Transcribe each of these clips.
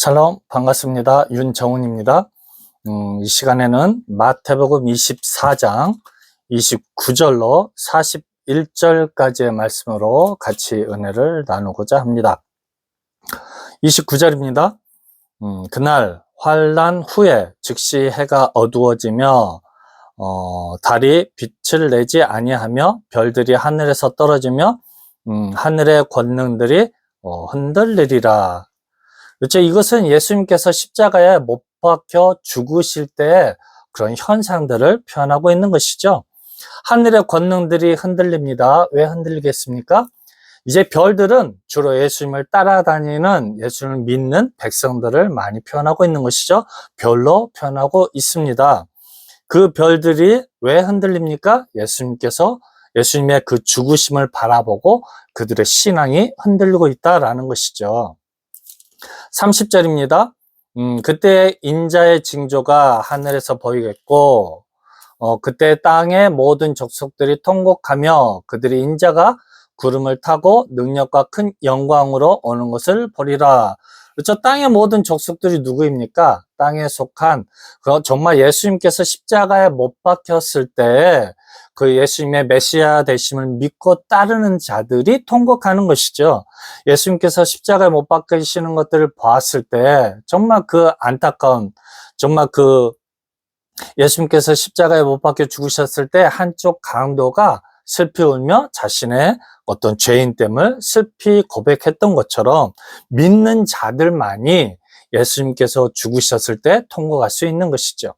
샬롬, 반갑습니다. 윤정훈입니다. 이 시간에는 마태복음 24장 29절로 41절까지의 말씀으로 같이 은혜를 나누고자 합니다. 29절입니다. 그날 환난 후에 즉시 해가 어두워지며 달이 빛을 내지 아니하며 별들이 하늘에서 떨어지며 하늘의 권능들이 흔들리리라. 그렇죠. 이것은 예수님께서 십자가에 못 박혀 죽으실 때 그런 현상들을 표현하고 있는 것이죠. 하늘의 권능들이 흔들립니다. 왜 흔들리겠습니까? 이제 별들은 주로 예수님을 따라다니는, 예수님을 믿는 백성들을 많이 표현하고 있는 것이죠. 별로 표현하고 있습니다. 그 별들이 왜 흔들립니까? 예수님의 그 죽으심을 바라보고 그들의 신앙이 흔들리고 있다라는 것이죠. 30절입니다. 그때 인자의 징조가 하늘에서 보이겠고 그때 땅의 모든 족속들이 통곡하며 그들이 인자가 구름을 타고 능력과 큰 영광으로 오는 것을 보리라. 그렇죠. 땅의 모든 족속들이 누구입니까? 땅에 속한 정말 예수님께서 십자가에 못 박혔을 때 그 예수님의 메시아 되심을 믿고 따르는 자들이 통곡하는 것이죠. 예수님께서 십자가에 못 박히시는 것들을 봤을 때 정말 그 안타까운, 정말 그 예수님께서 십자가에 못 박혀 죽으셨을 때 한쪽 강도가 슬피 울며 자신의 어떤 죄인됨을 슬피 고백했던 것처럼 믿는 자들만이 예수님께서 죽으셨을 때 통곡할 수 있는 것이죠.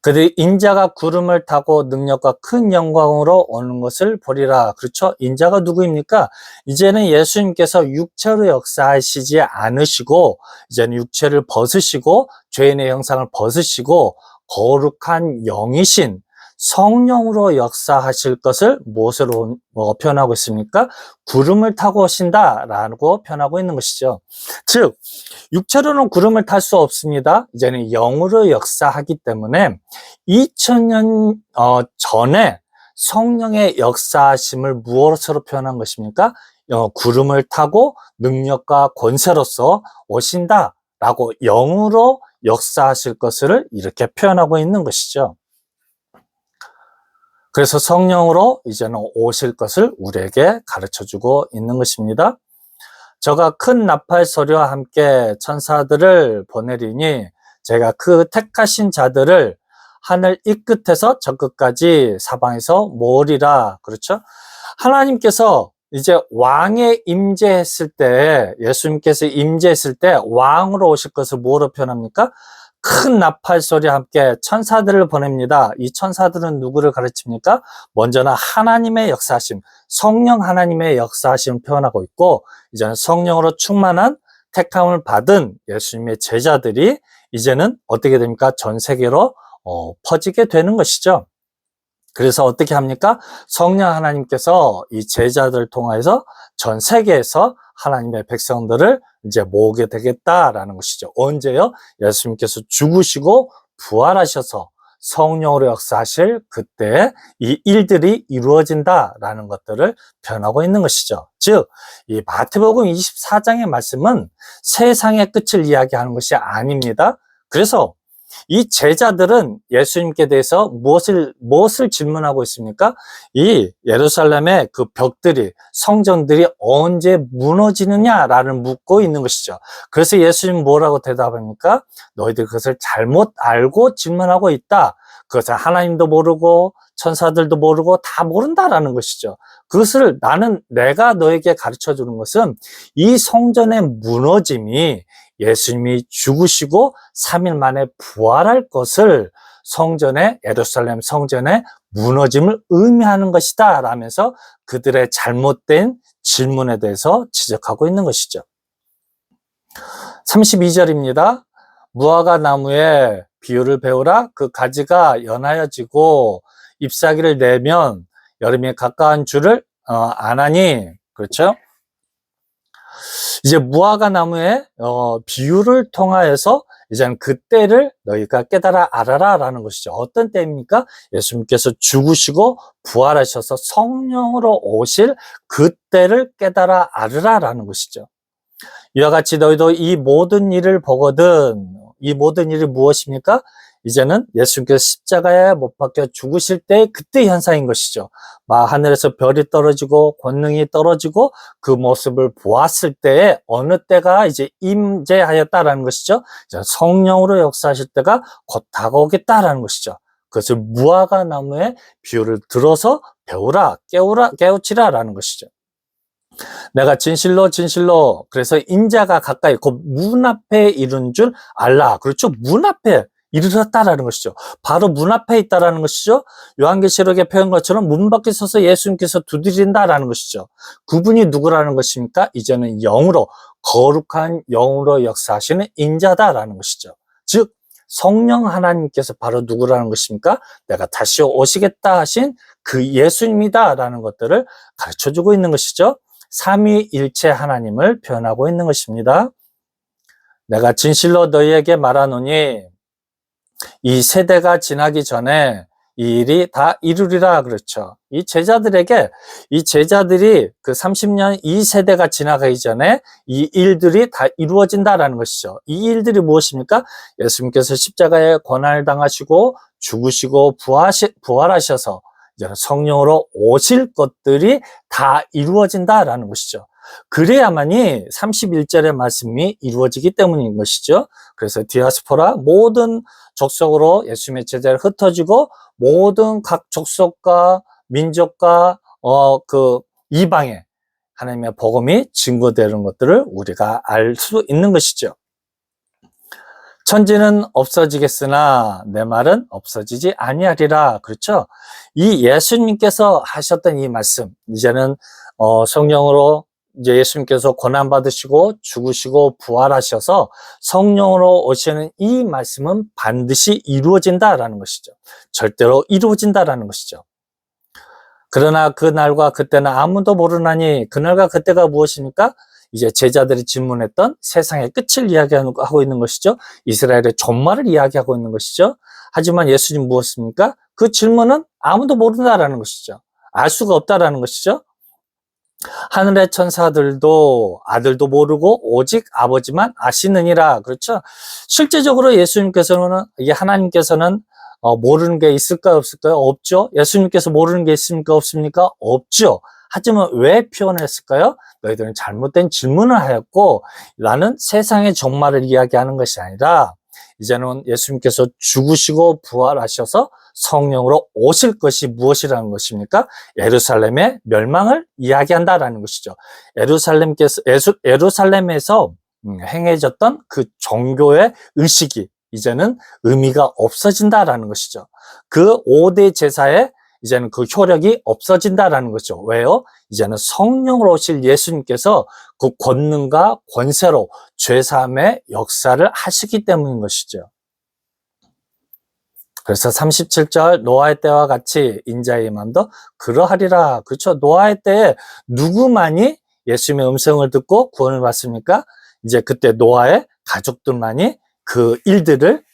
그들이 인자가 구름을 타고 능력과 큰 영광으로 오는 것을 보리라. 그렇죠? 인자가 누구입니까? 이제는 예수님께서 육체로 역사하시지 않으시고 이제는 육체를 벗으시고 죄인의 형상을 벗으시고 거룩한 영이신 성령으로 역사하실 것을 무엇으로 표현하고 있습니까? 구름을 타고 오신다라고 표현하고 있는 것이죠. 즉 육체로는 구름을 탈 수 없습니다. 이제는 영으로 역사하기 때문에 2000년 전에 성령의 역사하심을 무엇으로 표현한 것입니까? 구름을 타고 능력과 권세로서 오신다라고 영으로 역사하실 것을 이렇게 표현하고 있는 것이죠. 그래서 성령으로 이제는 오실 것을 우리에게 가르쳐주고 있는 것입니다. 저가 큰 나팔 소리와 함께 천사들을 보내리니 제가 그 택하신 자들을 하늘 이 끝에서 저 끝까지 사방에서 모으리라. 그렇죠? 하나님께서 이제 왕에 임재했을 때, 예수님께서 임재했을 때 왕으로 오실 것을 뭐로 표현합니까? 큰 나팔 소리와 함께 천사들을 보냅니다. 이 천사들은 누구를 가르칩니까? 먼저는 하나님의 역사하심, 성령 하나님의 역사하심을 표현하고 있고, 이제는 성령으로 충만한 택함을 받은 예수님의 제자들이 이제는 어떻게 됩니까? 전 세계로 퍼지게 되는 것이죠. 그래서 어떻게 합니까? 성령 하나님께서 이 제자들을 통해서 전 세계에서 하나님의 백성들을 이제 모으게 되겠다라는 것이죠. 언제요? 예수님께서 죽으시고 부활하셔서 성령으로 역사하실 그때 이 일들이 이루어진다라는 것들을 표현하고 있는 것이죠. 즉, 이 마태복음 24장의 말씀은 세상의 끝을 이야기하는 것이 아닙니다. 그래서 이 제자들은 예수님께 대해서 무엇을 질문하고 있습니까? 이 예루살렘의 그 벽들이, 성전들이 언제 무너지느냐라는 묻고 있는 것이죠. 그래서 예수님은 뭐라고 대답합니까? 너희들 그것을 잘못 알고 질문하고 있다. 그것을 하나님도 모르고 천사들도 모르고 다 모른다라는 것이죠. 그것을 내가 너에게 가르쳐 주는 것은 이 성전의 무너짐이 예수님이 죽으시고 3일 만에 부활할 것을 예루살렘 성전의 무너짐을 의미하는 것이다 라면서 그들의 잘못된 질문에 대해서 지적하고 있는 것이죠. 32절입니다. 무화과 나무에 비유를 배우라. 그 가지가 연하여지고 잎사귀를 내면 여름에 가까운 줄을 아나니. 그렇죠? 이제 무화과 나무의 비유를 통하여서 이제는 그 때를 너희가 깨달아 알아라 라는 것이죠. 어떤 때입니까? 예수님께서 죽으시고 부활하셔서 성령으로 오실 그 때를 깨달아 알으라 라는 것이죠. 이와 같이 너희도 이 모든 일을 보거든. 이 모든 일이 무엇입니까? 이제는 예수님께서 십자가에 못 박혀 죽으실 때 그때 현상인 것이죠. 하늘에서 별이 떨어지고 권능이 떨어지고 그 모습을 보았을 때에 어느 때가 이제 임재하였다라는 것이죠. 성령으로 역사하실 때가 곧 다가오겠다라는 것이죠. 그것을 무화과 나무의 비유를 들어서 배우라, 깨우치라라는 것이죠. 내가 진실로 진실로 그래서 인자가 가까이 곧 문 앞에 이른 줄 알라. 그렇죠? 문 앞에 이르렀다라는 것이죠. 바로 문 앞에 있다라는 것이죠. 요한계시록에 표현 것처럼 문 밖에 서서 예수님께서 두드린다라는 것이죠. 그분이 누구라는 것입니까? 이제는 영으로 거룩한 영으로 역사하시는 인자다라는 것이죠. 즉 성령 하나님께서 바로 누구라는 것입니까? 내가 다시 오시겠다 하신 그 예수님이다라는 것들을 가르쳐주고 있는 것이죠. 삼위일체 하나님을 표현하고 있는 것입니다. 내가 진실로 너희에게 말하노니 이 세대가 지나기 전에 이 일이 다 이루리라. 그렇죠. 이 제자들이 그 30년 이 세대가 지나가기 전에 이 일들이 다 이루어진다라는 것이죠. 이 일들이 무엇입니까? 예수님께서 십자가에 고난을 당하시고 죽으시고 부활하셔서 이제 성령으로 오실 것들이 다 이루어진다라는 것이죠. 그래야만이 31절의 말씀이 이루어지기 때문인 것이죠. 그래서 디아스포라 모든 족속으로 예수님의 제자를 흩어지고 모든 각 족속과 민족과 그 이방에 하나님의 복음이 증거되는 것들을 우리가 알 수 있는 것이죠. 천지는 없어지겠으나 내 말은 없어지지 아니하리라. 그렇죠? 이 예수님께서 하셨던 이 말씀, 이제는 성령으로 이제 예수님께서 고난 받으시고 죽으시고 부활하셔서 성령으로 오시는 이 말씀은 반드시 이루어진다라는 것이죠. 절대로 이루어진다라는 것이죠. 그러나 그날과 그때는 아무도 모르나니 그날과 그때가 무엇입니까? 이제 제자들이 질문했던 세상의 끝을 이야기하고 있는 것이죠. 이스라엘의 종말을 이야기하고 있는 것이죠. 하지만 예수님 무엇입니까? 그 질문은 아무도 모른다라는 것이죠. 알 수가 없다라는 것이죠. 하늘의 천사들도 아들도 모르고 오직 아버지만 아시느니라. 그렇죠? 실제적으로 예수님께서는, 이게 하나님께서는 모르는 게 있을까요? 없을까요? 없죠. 예수님께서 모르는 게 있습니까? 없습니까? 없죠. 하지만 왜 표현했을까요? 너희들은 잘못된 질문을 하였고 나는 세상의 종말을 이야기하는 것이 아니라 이제는 예수님께서 죽으시고 부활하셔서 성령으로 오실 것이 무엇이라는 것입니까? 예루살렘의 멸망을 이야기한다라는 것이죠. 예루살렘에서 행해졌던 그 종교의 의식이 이제는 의미가 없어진다라는 것이죠. 그 5대 제사의 이제는 그 효력이 없어진다라는 거죠. 왜요? 이제는 성령으로 오실 예수님께서 그 권능과 권세로 죄사함의 역사를 하시기 때문인 것이죠. 그래서 37절 노아의 때와 같이 인자의 임함도 그러하리라. 그렇죠? 노아의 때에 누구만이 예수님의 음성을 듣고 구원을 받습니까? 이제 그때 노아의 가족들만이 그 일들을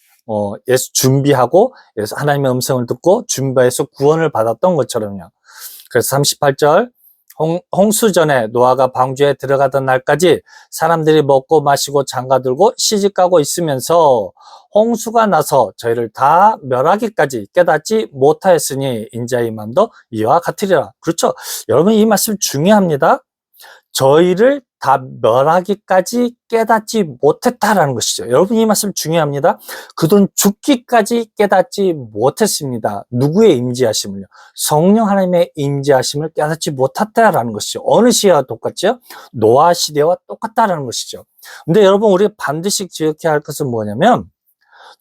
준비하고 하나님의 음성을 듣고 준비해서 구원을 받았던 것처럼요. 그래서 38절 홍수 전에 노아가 방주에 들어가던 날까지 사람들이 먹고 마시고 장가들고 시집가고 있으면서 홍수가 나서 저희를 다 멸하기까지 깨닫지 못하였으니 인자의 임함도 이와 같으리라. 그렇죠? 여러분 이 말씀 중요합니다. 저희를 다 멸하기까지 깨닫지 못했다라는 것이죠. 여러분 이 말씀 중요합니다. 그들은 죽기까지 깨닫지 못했습니다. 누구의 임재하심을요? 성령 하나님의 임재하심을 깨닫지 못했다라는 것이죠. 어느 시대와 똑같죠? 노아 시대와 똑같다라는 것이죠. 근데 여러분 우리 반드시 기억해야 할 것은 뭐냐면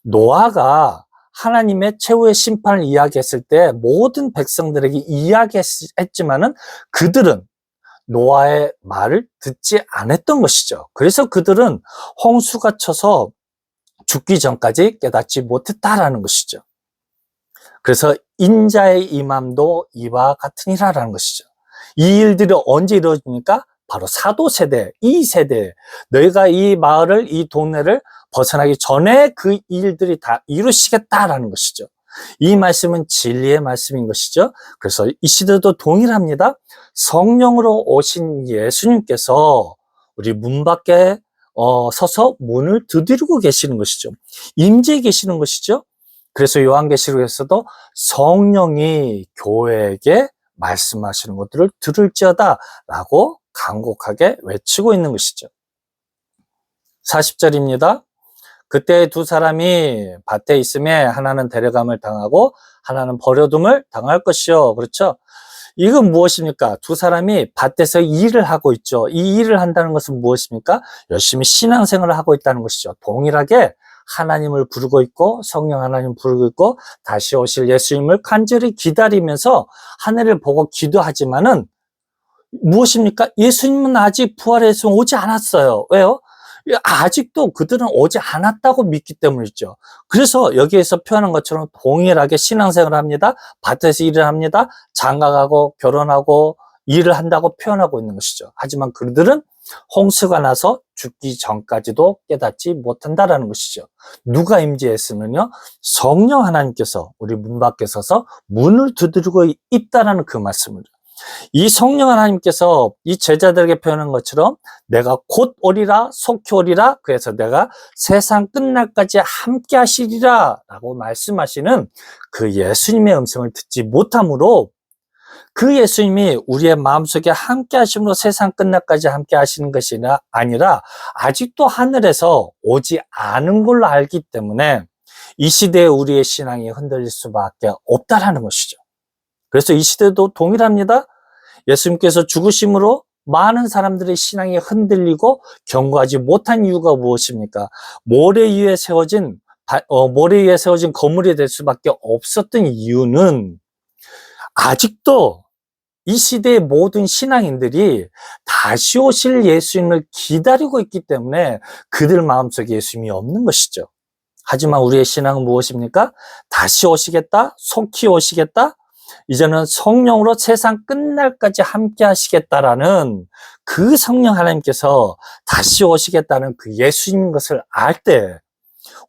노아가 하나님의 최후의 심판을 이야기했을 때 모든 백성들에게 이야기했지만은 그들은 노아의 말을 듣지 않았던 것이죠. 그래서 그들은 홍수가 쳐서 죽기 전까지 깨닫지 못했다라는 것이죠. 그래서 인자의 임함도 이와 같으니라라는 것이죠. 이 일들이 언제 이루어집니까? 바로 사도 세대, 이 세대, 너희가 이 마을을, 이 동네를 벗어나기 전에 그 일들이 다 이루시겠다라는 것이죠. 이 말씀은 진리의 말씀인 것이죠. 그래서 이 시대도 동일합니다. 성령으로 오신 예수님께서 우리 문 밖에 서서 문을 두드리고 계시는 것이죠. 임재해 계시는 것이죠. 그래서 요한계시록에서도 성령이 교회에게 말씀하시는 것들을 들을지어다 라고 간곡하게 외치고 있는 것이죠. 40절입니다. 그때 두 사람이 밭에 있음에 하나는 데려감을 당하고 하나는 버려둠을 당할 것이요. 그렇죠? 이건 무엇입니까? 두 사람이 밭에서 일을 하고 있죠. 이 일을 한다는 것은 무엇입니까? 열심히 신앙생활을 하고 있다는 것이죠. 동일하게 하나님을 부르고 있고 성령 하나님을 부르고 있고 다시 오실 예수님을 간절히 기다리면서 하늘을 보고 기도하지만은 무엇입니까? 예수님은 아직 부활해서 오지 않았어요. 왜요? 아직도 그들은 오지 않았다고 믿기 때문이죠. 그래서 여기에서 표현한 것처럼 동일하게 신앙생활을 합니다. 밭에서 일을 합니다. 장가가고 결혼하고 일을 한다고 표현하고 있는 것이죠. 하지만 그들은 홍수가 나서 죽기 전까지도 깨닫지 못한다라는 것이죠. 누가 임재했으면요, 성령 하나님께서 우리 문 밖에 서서 문을 두드리고 있다라는 그 말씀을, 이 성령 하나님께서 이 제자들에게 표현한 것처럼 내가 곧 오리라, 속히 오리라, 그래서 내가 세상 끝날까지 함께 하시리라 라고 말씀하시는 그 예수님의 음성을 듣지 못함으로, 그 예수님이 우리의 마음속에 함께 하심으로 세상 끝날까지 함께 하시는 것이 아니라 아직도 하늘에서 오지 않은 걸로 알기 때문에 이 시대에 우리의 신앙이 흔들릴 수밖에 없다라는 것이죠. 그래서 이 시대도 동일합니다. 예수님께서 죽으심으로 많은 사람들의 신앙이 흔들리고 견고하지 못한 이유가 무엇입니까? 모래 위에 세워진 건물이 될 수밖에 없었던 이유는 아직도 이 시대의 모든 신앙인들이 다시 오실 예수님을 기다리고 있기 때문에 그들 마음속에 예수님이 없는 것이죠. 하지만 우리의 신앙은 무엇입니까? 다시 오시겠다, 속히 오시겠다, 이제는 성령으로 세상 끝날까지 함께 하시겠다라는 그 성령 하나님께서 다시 오시겠다는 그 예수님인 것을 알 때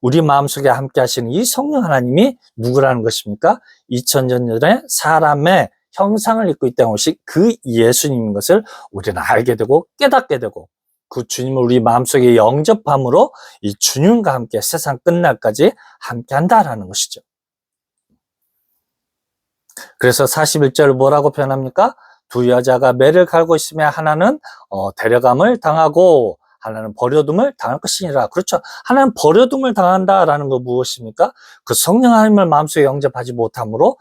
우리 마음속에 함께 하시는 이 성령 하나님이 누구라는 것입니까? 2000년 전에 사람의 형상을 입고 이 땅에 오신 그 예수님인 것을 우리는 알게 되고 깨닫게 되고, 그 주님을 우리 마음속에 영접함으로 이 주님과 함께 세상 끝날까지 함께 한다라는 것이죠. 그래서 41절 뭐라고 표현합니까? 두 여자가 매를 갈고 있으면 하나는 데려감을 당하고 하나는 버려둠을 당할 것이니라. 그렇죠. 하나는 버려둠을 당한다라는 거 무엇입니까? 그 성령 하나님을 마음속에 영접하지 못함으로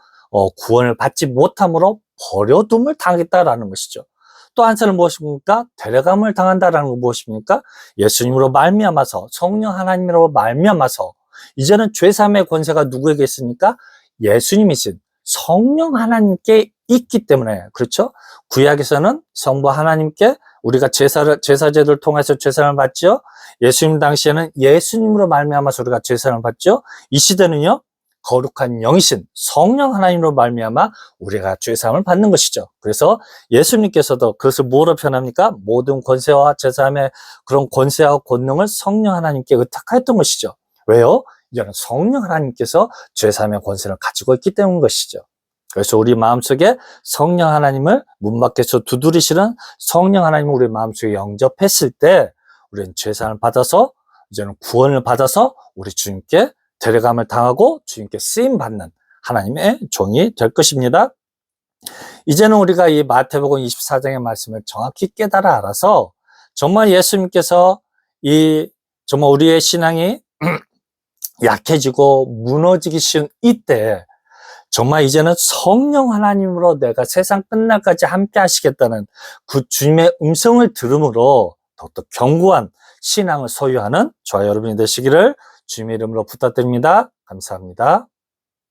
구원을 받지 못함으로 버려둠을 당하겠다라는 것이죠. 또 한 사람은 무엇입니까? 데려감을 당한다라는 거 무엇입니까? 예수님으로 말미암아서, 성령 하나님으로 말미암아서 이제는 죄사함의 권세가 누구에게 있습니까? 예수님이신 성령 하나님께 있기 때문에. 그렇죠? 구약에서는 성부 하나님께 우리가 제사제도를 통해서 죄사함을 받죠. 예수님 당시에는 예수님으로 말미암아서 우리가 죄사함을 받죠. 이 시대는요, 거룩한 영이신 성령 하나님으로 말미암아 우리가 죄사함을 받는 것이죠. 그래서 예수님께서도 그것을 뭐로 표현합니까? 모든 권세와 죄사함의 그런 권세와 권능을 성령 하나님께 의탁하였던 것이죠. 왜요? 이제는 성령 하나님께서 죄사함의 권세를 가지고 있기 때문인 것이죠. 그래서 우리 마음속에 성령 하나님을 문 밖에서 두드리시는 성령 하나님을 우리 마음속에 영접했을 때 우리는 죄사함을 받아서 이제는 구원을 받아서 우리 주님께 데려감을 당하고 주님께 쓰임받는 하나님의 종이 될 것입니다. 이제는 우리가 이 마태복음 24장의 말씀을 정확히 깨달아 알아서 정말 예수님께서 정말 우리의 신앙이 약해지고 무너지기 쉬운 이때 정말 이제는 성령 하나님으로 내가 세상 끝날까지 함께 하시겠다는 그 주님의 음성을 들음으로 더욱더 견고한 신앙을 소유하는 저와 여러분이 되시기를 주님의 이름으로 부탁드립니다. 감사합니다.